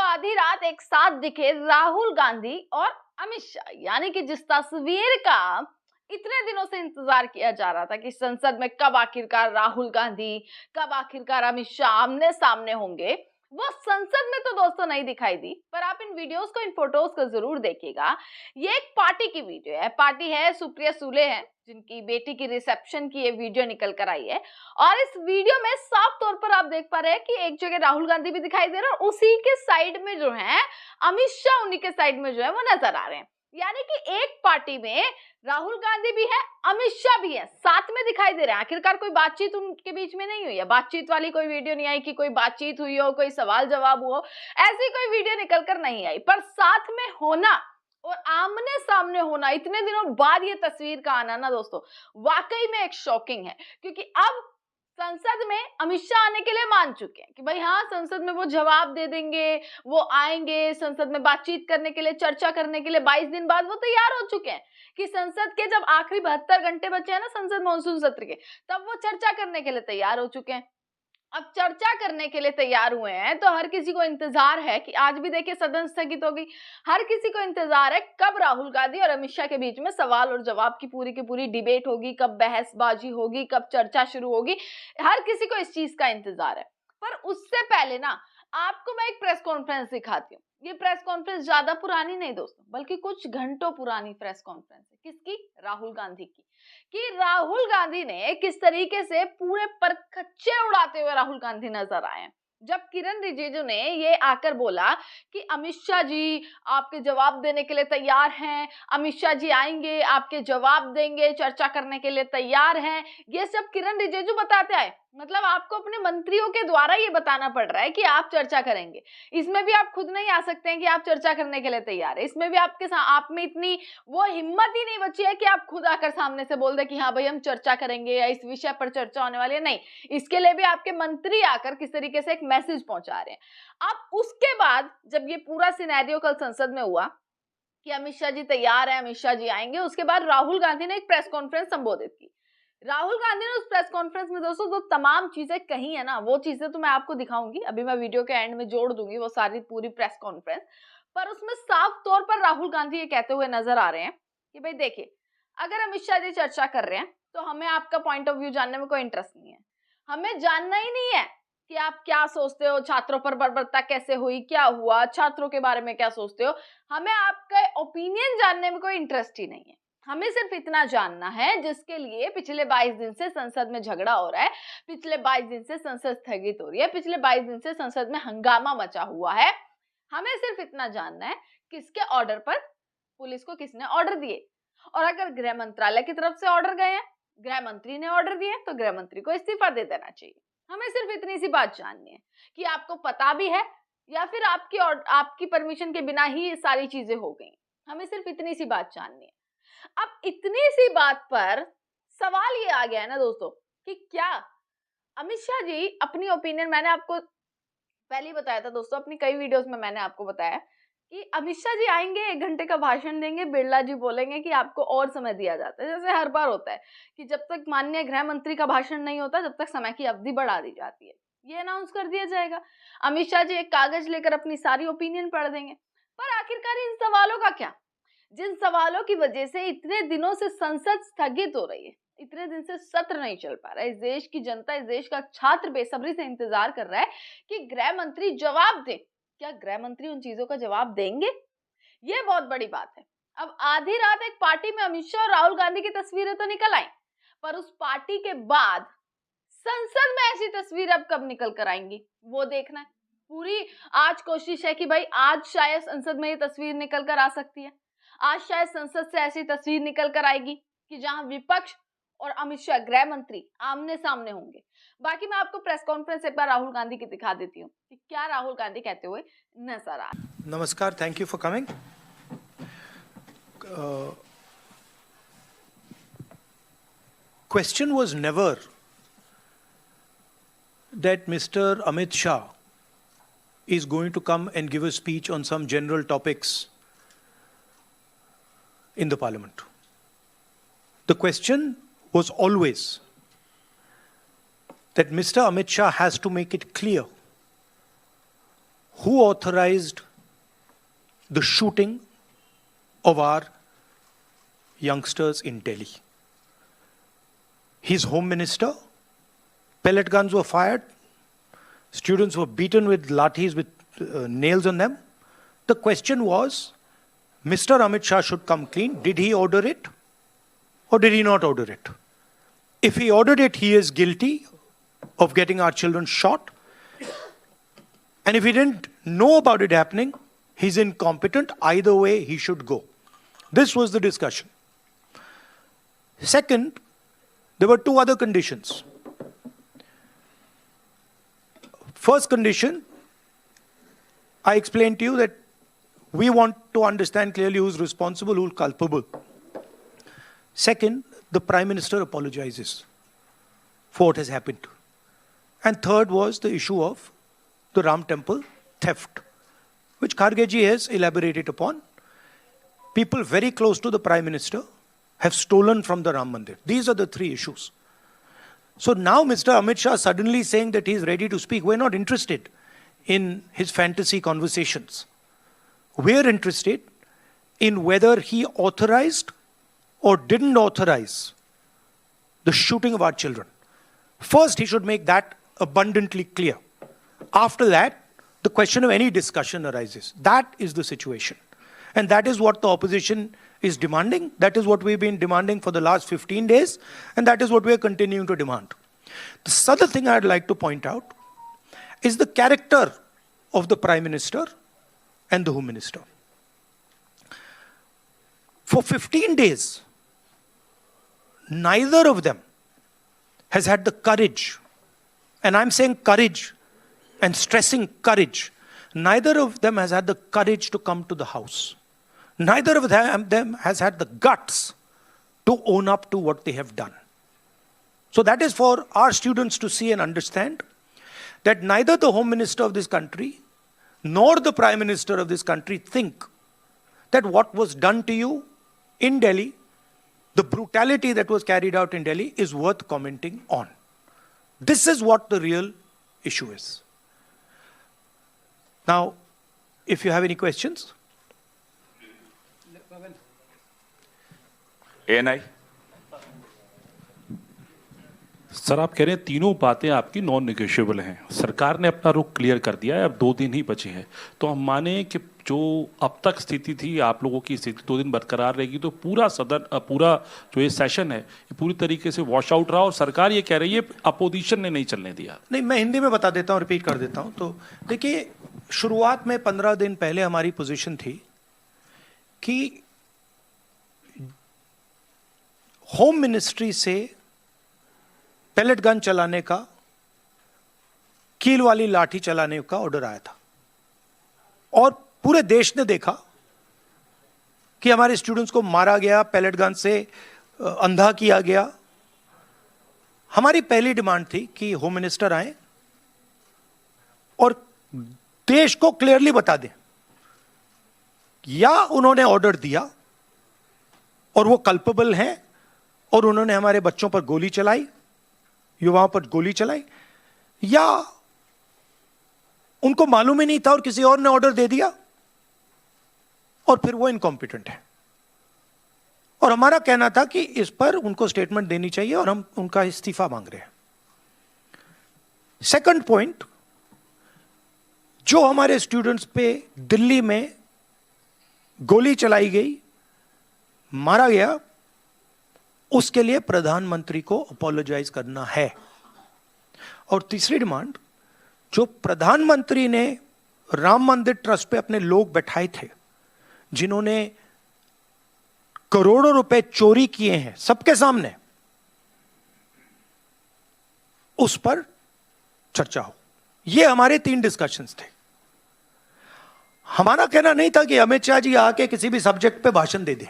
आधी रात एक साथ दिखे राहुल गांधी और अमित शाह, यानी कि जिस तस्वीर का इतने दिनों से इंतजार किया जा रहा था कि संसद में कब आखिरकार राहुल गांधी, कब आखिरकार अमित शाह आमने सामने होंगे, वो संसद में तो दोस्तों नहीं दिखाई दी। पर आप इन वीडियोस को, इन फोटोज को जरूर देखिएगा। ये एक पार्टी की वीडियो है। पार्टी है सुप्रिया सुले है, जिनकी बेटी की रिसेप्शन की ये वीडियो निकल कर आई है। और इस वीडियो में साफ तौर पर आप देख पा रहे हैं कि एक जगह राहुल गांधी भी दिखाई दे रहे हैं और उसी के साइड में जो है अमित शाह, उन्हीं के साइड में जो है वो नजर आ रहे हैं। यानी कि एक पार्टी में राहुल गांधी भी है, अमित शाह भी है, साथ में दिखाई दे रहे हैं। आखिरकार कोई बातचीत उनके बीच में नहीं हुई है। बातचीत वाली कोई वीडियो नहीं आई कि कोई बातचीत हुई हो, कोई सवाल जवाब हो, ऐसी कोई वीडियो निकल कर नहीं आई। पर साथ में होना और आमने सामने होना, इतने दिनों बाद ये तस्वीर का आना ना दोस्तों, वाकई में एक शॉकिंग है। क्योंकि अब संसद में अमित शाह आने के लिए मान चुके हैं कि भाई हाँ, संसद में वो जवाब दे देंगे, वो आएंगे संसद में बातचीत करने के लिए, चर्चा करने के लिए। 22 दिन बाद वो तैयार हो चुके हैं कि संसद के जब आखिरी 72 घंटे बचे हैं ना संसद मानसून सत्र के, तब वो चर्चा करने के लिए तैयार हो चुके हैं। अब चर्चा करने के लिए तैयार हुए हैं तो हर किसी को इंतजार है कि आज भी देखिए सदन स्थगित होगी। हर किसी को इंतजार है कब राहुल गांधी और अमित शाह के बीच में सवाल और जवाब की पूरी डिबेट होगी, कब बहसबाजी होगी, कब चर्चा शुरू होगी। हर किसी को इस चीज का इंतजार है। पर उससे पहले ना आपको मैं एक प्रेस कॉन्फ्रेंस दिखाती हूँ। ये प्रेस कॉन्फ्रेंस ज्यादा पुरानी नहीं दोस्तों, बल्कि कुछ घंटों पुरानी प्रेस कॉन्फ्रेंस है। किसकी? राहुल गांधी की। कि राहुल गांधी ने किस तरीके से पूरे परखच्चे उड़ाते हुए राहुल गांधी नजर आए हैं। जब किरण रिजिजू ने ये आकर बोला कि अमित शाह जी आपके जवाब देने के लिए तैयार हैं, अमित शाह जी आएंगे, आपके जवाब देंगे, चर्चा करने के लिए तैयार हैं, ये सब किरण रिजिजू बताते आए। मतलब आपको अपने मंत्रियों के द्वारा ये बताना पड़ रहा है कि आप चर्चा करेंगे। इसमें भी आप खुद नहीं आ सकते हैं कि आप चर्चा करने के लिए तैयार है। इसमें भी आप में इतनी वो हिम्मत ही नहीं बची है कि आप खुद आकर सामने से बोल दे कि हाँ भाई हम चर्चा करेंगे या इस विषय पर चर्चा होने वाली है। नहीं, इसके लिए भी आपके मंत्री आकर किस तरीके से एक मैसेज पहुंचा रहे हैं। अब उसके बाद जब ये पूरा सिनेरियो कल संसद में हुआ कि अमित शाह जी तैयार है, अमित शाह जी आएंगे, उसके बाद राहुल गांधी ने एक प्रेस कॉन्फ्रेंस संबोधित की। राहुल गांधी ने उस प्रेस कॉन्फ्रेंस में दोस्तों जो तमाम चीजें कही है ना, वो चीजें तो मैं आपको दिखाऊंगी, अभी मैं वीडियो के एंड में जोड़ दूंगी वो सारी पूरी प्रेस कॉन्फ्रेंस। पर उसमें साफ तौर पर राहुल गांधी ये कहते हुए नजर आ रहे हैं कि भाई देखिए, अगर अमित शाह जी चर्चा कर रहे हैं तो हमें आपका पॉइंट ऑफ व्यू जानने में कोई इंटरेस्ट नहीं है। हमें जानना ही नहीं है कि आप क्या सोचते हो, छात्रों पर बर्बरता कैसे हुई, क्या हुआ, छात्रों के बारे में क्या सोचते हो। हमें आपका ओपिनियन जानने में कोई इंटरेस्ट ही नहीं है। हमें सिर्फ इतना जानना है जिसके लिए पिछले 22 दिन से संसद में झगड़ा हो रहा है, पिछले 22 दिन से संसद स्थगित हो रही है, पिछले 22 दिन से संसद में हंगामा मचा हुआ है। हमें सिर्फ इतना जानना है किसके ऑर्डर पर पुलिस को किसने ऑर्डर दिए। और अगर गृह मंत्रालय की तरफ से ऑर्डर गए हैं, गृह मंत्री ने ऑर्डर दिए, तो गृह मंत्री को इस्तीफा दे देना चाहिए। हमें सिर्फ इतनी सी बात जाननी है कि आपको पता भी है या फिर आपकी परमिशन के बिना ही ये सारी चीजें हो गई। हमें सिर्फ इतनी सी बात जाननी है। अब इतनी सी बात पर सवाल ये आ गया है ना दोस्तों कि क्या अमित शाह जी अपनी ओपिनियन, मैंने आपको पहले ही बताया था दोस्तों, अपनी कई वीडियोस में मैंने आपको बताया कि अमित शाह जी आएंगे, 1 घंटे का भाषण देंगे, बिरला जी बोलेंगे कि आपको और समय दिया जाता है। जैसे हर बार होता है कि जब तक माननीय गृह मंत्री का भाषण नहीं होता जब तक समय की अवधि बढ़ा दी जाती है। ये अनाउंस कर दिया जाएगा। अमित शाह जी एक कागज लेकर अपनी सारी ओपिनियन पढ़ देंगे। पर आखिरकार इन सवालों का क्या, जिन सवालों की वजह से इतने दिनों से संसद स्थगित हो रही है, इतने दिन से सत्र नहीं चल पा रहा है। इस देश की जनता, इस देश का छात्र बेसब्री से इंतजार कर रहा है कि गृह मंत्री जवाब दे। क्या गृह मंत्री उन चीजों का जवाब देंगे? ये बहुत बड़ी बात है। अब आधी रात एक पार्टी में अमित शाह और राहुल गांधी की तस्वीरें तो निकल आई, पर उस पार्टी के बाद संसद में ऐसी तस्वीर अब कब निकल कर आएंगी वो देखना है। पूरी आज कोशिश है कि भाई आज शायद संसद में ये तस्वीर निकल कर आ सकती है। आज शायद संसद से ऐसी तस्वीर निकल कर आएगी कि जहां विपक्ष और अमित शाह गृह मंत्री आमने सामने होंगे। बाकी मैं आपको प्रेस कॉन्फ्रेंस एक बार राहुल गांधी की दिखा देती हूँ कि क्या राहुल गांधी कहते हुए नजर आ। नमस्कार, thank you for coming. Question was never that Mr. Amit Shah is going to come and give a speech on some general topics in the parliament. The question was always that Mr. Amit Shah has to make it clear who authorized the shooting of our youngsters in Delhi? His home minister. Pellet guns were fired. Students were beaten with lathis with nails on them. The question was, Mr. Amit Shah should come clean. Did he order it or did he not order it? If he ordered it, he is guilty of getting our children shot. And if he didn't know about it happening, he's incompetent. Either way, he should go. This was the discussion. Second, there were two other conditions. First condition, I explained to you that we want to understand clearly who's responsible, who's culpable. Second, the Prime Minister apologizes for what has happened. And third was the issue of the Ram Temple theft, which Kharge ji has elaborated upon. People very close to the Prime Minister have stolen from the Ram Mandir. These are the three issues. So now Mr. Amit Shah suddenly saying that he is ready to speak. We're not interested in his fantasy conversations. We're interested in whether he authorized or didn't authorize the shooting of our children. First, he should make that abundantly clear. After that, the question of any discussion arises. That is the situation. And that is what the opposition is demanding. That is what we've been demanding for the last 15 days. And that is what we are continuing to demand. The other thing I'd like to point out is the character of the Prime Minister and the Home Minister. For 15 days, neither of them has had the courage, and I'm saying courage and stressing courage, neither of them has had the courage to come to the house. Neither of them has had the guts to own up to what they have done. So that is for our students to see and understand that neither the Home Minister of this country nor the Prime Minister of this country think that what was done to you in Delhi, the brutality that was carried out in Delhi, is worth commenting on. This is what the real issue is. Now, if you have any questions. ANI. Sir, आप कह रहे हैं तीनों बातें आपकी non negotiable हैं। सरकार ने अपना रुख क्लियर कर दिया है, अब 2 दिन ही बचे हैं। तो हम माने कि जो अब तक स्थिति थी, आप लोगों की स्थिति 2 दिन बरकरार रहेगी, तो पूरा सदन, पूरा जो ये सेशन है, ये पूरी तरीके से वॉश आउट रहा और सरकार ये कह रही है अपोजिशन ने नहीं चलने दिया। नहीं, मैं हिंदी में बता देता हूँ, रिपीट कर देता हूँ। तो देखिए, शुरुआत में 15 दिन पहले हमारी पोजीशन थी कि होम मिनिस्ट्री से पेलेट गन चलाने का, कील वाली लाठी चलाने का ऑर्डर आया था और पूरे देश ने देखा कि हमारे स्टूडेंट्स को मारा गया, पेलेट गन से अंधा किया गया। हमारी पहली डिमांड थी कि होम मिनिस्टर आए और देश को क्लियरली बता दें या उन्होंने ऑर्डर दिया और वो कल्पेबल हैं और उन्होंने हमारे बच्चों पर गोली चलाई, युवाओं पर गोली चलाई, या उनको मालूम ही नहीं था और किसी और ने ऑर्डर दे दिया और फिर वो इनकॉम्पिटेंट है। और हमारा कहना था कि इस पर उनको स्टेटमेंट देनी चाहिए और हम उनका इस्तीफा मांग रहे हैं। सेकंड पॉइंट, जो हमारे स्टूडेंट्स पे दिल्ली में गोली चलाई गई, मारा गया, उसके लिए प्रधानमंत्री को अपोलोजाइज करना है। और तीसरी डिमांड, जो प्रधानमंत्री ने राम मंदिर ट्रस्ट पे अपने लोग बैठाए थे, जिन्होंने करोड़ों रुपए चोरी किए हैं सबके सामने, उस पर चर्चा हो। ये हमारे 3 डिस्कशंस थे। हमारा कहना नहीं था कि अमित शाह जी आके किसी भी सब्जेक्ट पे भाषण दे दें,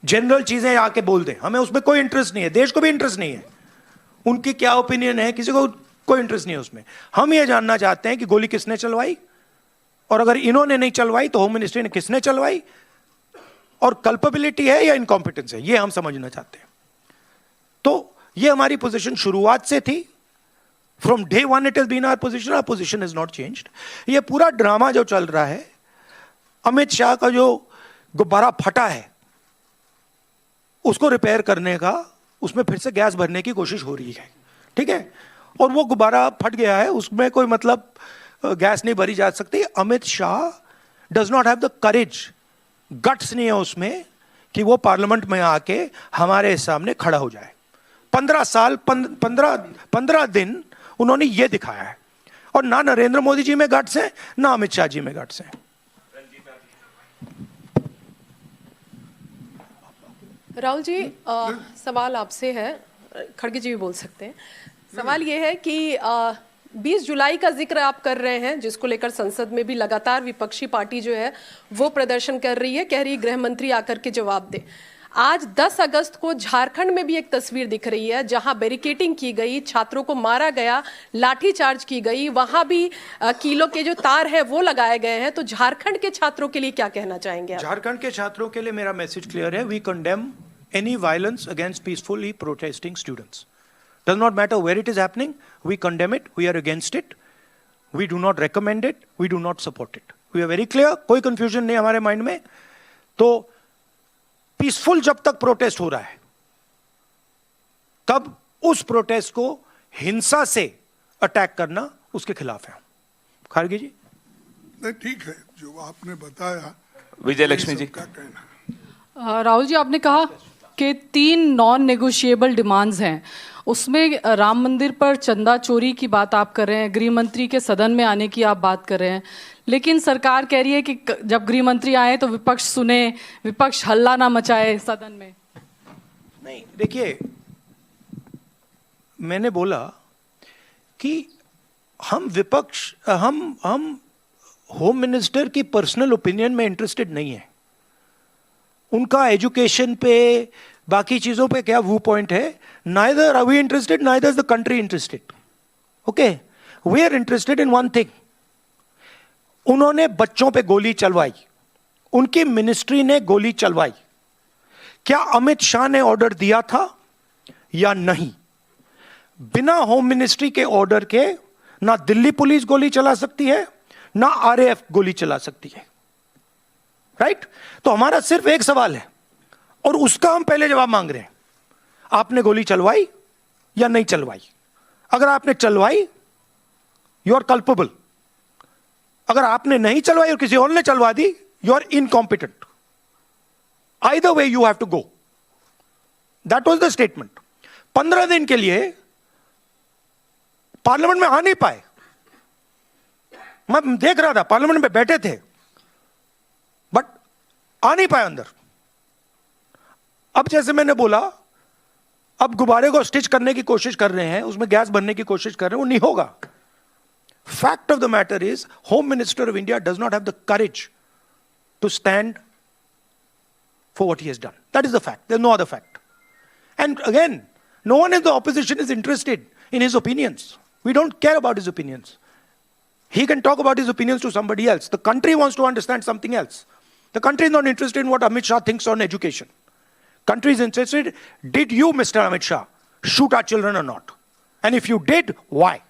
जनरल चीजें आके बोल दें, हमें उसमें कोई इंटरेस्ट नहीं है, देश को भी इंटरेस्ट नहीं है, उनकी क्या ओपिनियन है किसी को कोई इंटरेस्ट नहीं है उसमें। हम ये जानना चाहते हैं कि गोली किसने चलवाई, और अगर इन्होंने नहीं चलवाई तो होम मिनिस्ट्री ने किसने चलवाई, और कल्पेबिलिटी है या इनकॉम्पिटेंस है, ये हम समझना चाहते हैं। तो ये हमारी पोजीशन शुरुआत से थी From day one it has been our position has not changed. ये पूरा ड्रामा जो चल रहा है, अमित शाह का जो गुब्बारा फटा है उसको रिपेयर करने का, उसमें फिर से गैस भरने की कोशिश हो रही है, ठीक है? और वो गुब्बारा फट गया है, उसमें कोई मतलब गैस नहीं भरी जा सकती. Amit Shah does not have the courage, guts नहीं है उसमें कि वो पार्लियामेंट में आके हमारे सामने खड़ा हो जाए. 15 दिन उन्होंने ये दिखाया है, और ना नरेंद्र मोदी जी में गट्स है, ना अमित शाह जी में गट्स है. राहुल जी, सवाल आपसे है, खड़गे जी भी बोल सकते हैं. सवाल ये है कि 20 जुलाई का जिक्र आप कर रहे हैं, जिसको लेकर संसद में भी लगातार विपक्षी पार्टी जो है वो प्रदर्शन कर रही है, कह रही है गृह मंत्री आकर के जवाब दे. आज 10 अगस्त को झारखंड में भी एक तस्वीर दिख रही है जहां बैरिकेडिंग की गई, छात्रों को मारा गया, लाठीचार्ज की गई, वहां भी कीलों के जो तार है वो लगाए गए हैं. तो झारखंड के छात्रों के लिए क्या कहना चाहेंगे आप? झारखंड के छात्रों के लिए मेरा मैसेज क्लियर है. We condemn any violence against peacefully protesting students. Does not matter where it is happening, we condemn it, we are against it, we do not recommend it, we do not support it. We are very clear, कोई confusion नहीं हमारे mind में. तो peaceful जब तक protest हो रहा है, तब उस प्रोटेस्ट को हिंसा से अटैक करना उसके खिलाफ है. खारगे जी? नहीं, ठीक है जो आपने बताया. विजय लक्ष्मी जी का कहना. राहुल जी, आपने कहा कि 3 नॉन नेगोशिएबल डिमांड्स हैं, उसमें राम मंदिर पर चंदा चोरी की बात आप कर रहे हैं, गृह मंत्री के सदन में आने की आप बात कर रहे हैं, लेकिन सरकार कह रही है कि जब गृह मंत्री आए तो विपक्ष सुने, विपक्ष हल्ला ना मचाए सदन में. नहीं, देखिए, मैंने बोला कि हम विपक्ष, हम होम मिनिस्टर की पर्सनल ओपिनियन में इंटरेस्टेड नहीं है. उनका एजुकेशन पे, बाकी चीजों पे क्या व्यू पॉइंट है, neither are we interested, neither is the country interested. Okay, we are interested in one thing. उन्होंने बच्चों पे गोली चलवाई, उनकी मिनिस्ट्री ने गोली चलवाई. क्या अमित शाह ने ऑर्डर दिया था या नहीं? बिना होम मिनिस्ट्री के ऑर्डर के ना दिल्ली पुलिस गोली चला सकती है, ना आरएएफ गोली चला सकती है. राइट? तो हमारा सिर्फ एक सवाल है, और उसका हम पहले जवाब मांग रहे हैं. आपने गोली चलवाई या नहीं चलवाई? अगर आपने चलवाई, यू आर कल्पेबल. अगर आपने नहीं चलवाई और किसी और ने चलवा दी, you are incompetent. Either way you have to go. That was the statement. 15 दिन के लिए पार्लियामेंट में आ नहीं पाए. मैं देख रहा था, पार्लियामेंट में बैठे थे, बट आ नहीं पाए अंदर. अब जैसे मैंने बोला, अब गुब्बारे को स्टिच करने की कोशिश कर रहे हैं, उसमें गैस भरने की कोशिश कर रहे हैं, वो नहीं होगा. Fact of the matter is, Home Minister of India does not have the courage to stand for what he has done. That is the fact. There's no other fact. And again, no one in the opposition is interested in his opinions. We don't care about his opinions. He can talk about his opinions to somebody else. The country wants to understand something else. The country is not interested in what Amit Shah thinks on education. Country is interested, did you, Mr. Amit Shah, shoot our children or not? And if you did, why?